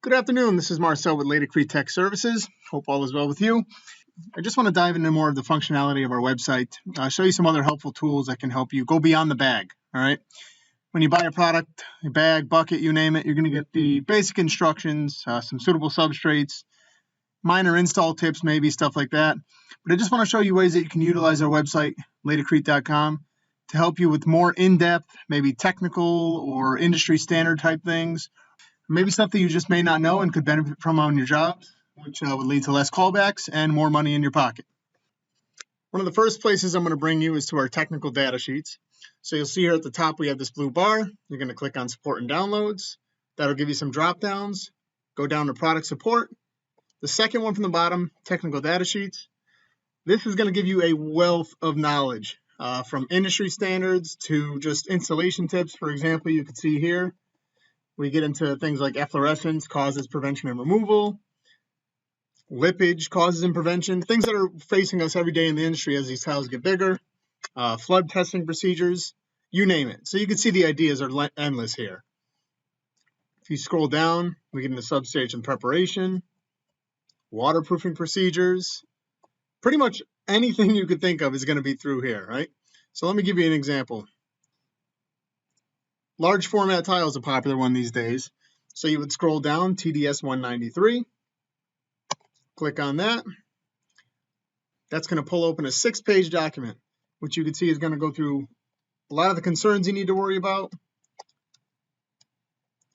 Good afternoon. This is Marcel with LATICRETE Tech Services. Hope all is well with you. I just want to dive into more of the functionality of our website. I'll show you some other helpful tools that can help you go beyond the bag. All right. When you buy a product, a bag, bucket, you name it, you're going to get the basic instructions, some suitable substrates, minor install tips, maybe stuff like that. But I just want to show you ways that you can utilize our website, laticrete.com, to help you with more in-depth, maybe technical or industry standard type things. Maybe something you just may not know and could benefit from on your jobs, which would lead to less callbacks and more money in your pocket. One of the first places I'm going to bring you is to our technical data sheets. So you'll see here at the top we have this blue bar. You're going to click on Support and Downloads. That'll give you some drop downs. Go down to Product Support. The second one from the bottom, Technical Data Sheets. This is going to give you a wealth of knowledge from industry standards to just installation tips. For example, you can see here we get into things like efflorescence, causes, prevention, and removal, lippage, causes, and prevention, things that are facing us every day in the industry as these tiles get bigger, flood testing procedures, you name it. So you can see the ideas are endless here. If you scroll down, we get into substation preparation, waterproofing procedures, pretty much anything you could think of is going to be through here, right? So let me give you an example. Large format tile is a popular one these days. So you would scroll down, TDS 193, click on that. That's going to pull open a 6-page document, which you can see is going to go through a lot of the concerns you need to worry about,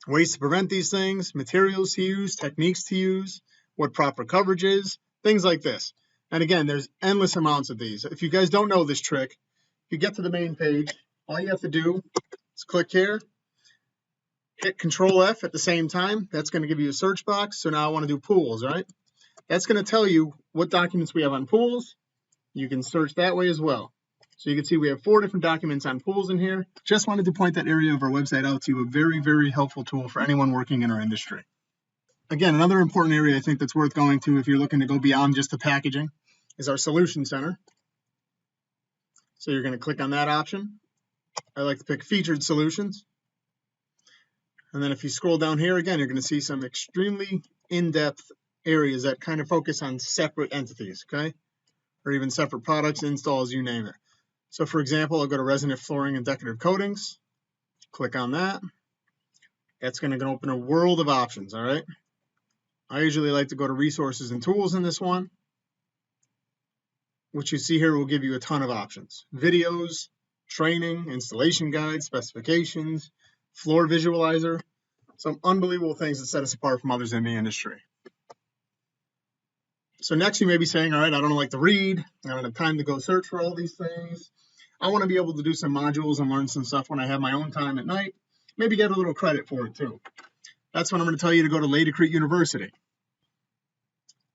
ways to prevent these things, materials to use, techniques to use, what proper coverage is, things like this. And again, there's endless amounts of these. If you guys don't know this trick, if you get to the main page, all you have to do is click here, hit Control F at the same time. That's going to give you a search box. So now I want to do pools, right? That's going to tell you what documents we have on pools. You can search that way as well. So you can see we have 4 different documents on pools in here. Just wanted to point that area of our website out to you. A very, very helpful tool for anyone working in our industry. Again, another important area I think that's worth going to if you're looking to go beyond just the packaging is our Solution Center. So you're going to click on that option. I like to pick Featured Solutions. And then if you scroll down here again, you're going to see some extremely in-depth areas that kind of focus on separate entities, okay? Or even separate products, installs, you name it. So for example, I'll go to Resonant Flooring and Decorative Coatings. Click on that. That's going to open a world of options, all right? I usually like to go to Resources and Tools in this one. What you see here will give you a ton of options. Videos, training, installation guides, specifications, floor visualizer, some unbelievable things that set us apart from others in the industry. So next you may be saying, all right, I don't like to read. I don't have time to go search for all these things. I want to be able to do some modules and learn some stuff when I have my own time at night. Maybe get a little credit for it too. That's when I'm going to tell you to go to LATICRETE University.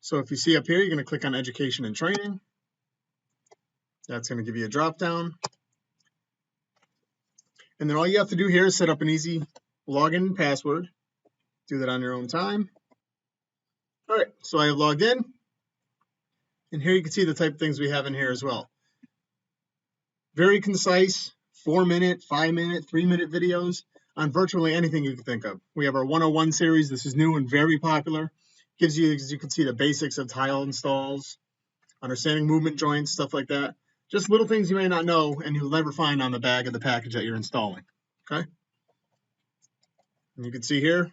So if you see up here, you're going to click on Education and Training. That's going to give you a drop down. And then all you have to do here is set up an easy login and password. Do that on your own time. All right, so I have logged in. And here you can see the type of things we have in here as well. Very concise, 4-minute, 5-minute, 3-minute videos on virtually anything you can think of. We have our 101 series. This is new and very popular. Gives you, as you can see, the basics of tile installs, understanding movement joints, stuff like that. Just little things you may not know and you'll never find on the bag of the package that you're installing, okay? And you can see here,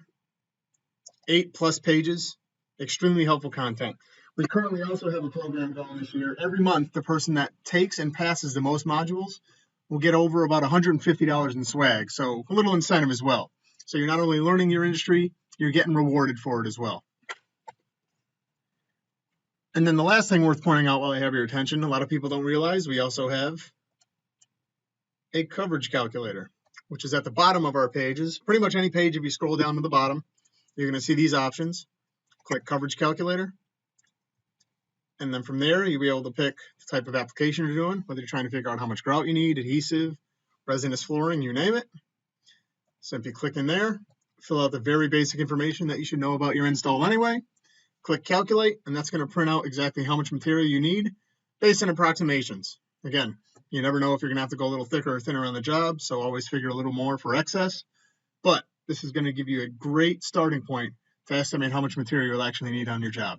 8+ pages, extremely helpful content. We currently also have a program going this year. Every month, the person that takes and passes the most modules will get over about $150 in swag, so a little incentive as well. So you're not only learning your industry, you're getting rewarded for it as well. And then the last thing worth pointing out while I have your attention, a lot of people don't realize we also have a coverage calculator, which is at the bottom of our pages. Pretty much any page, if you scroll down to the bottom, you're going to see these options. Click Coverage Calculator. And then from there, you'll be able to pick the type of application you're doing, whether you're trying to figure out how much grout you need, adhesive, resinous flooring, you name it. Simply click in there, fill out the very basic information that you should know about your install anyway. Click Calculate, and that's going to print out exactly how much material you need based on approximations. Again, you never know if you're going to have to go a little thicker or thinner on the job, so always figure a little more for excess. But this is going to give you a great starting point to estimate how much material you'll actually need on your job.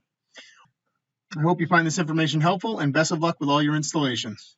I hope you find this information helpful, and best of luck with all your installations.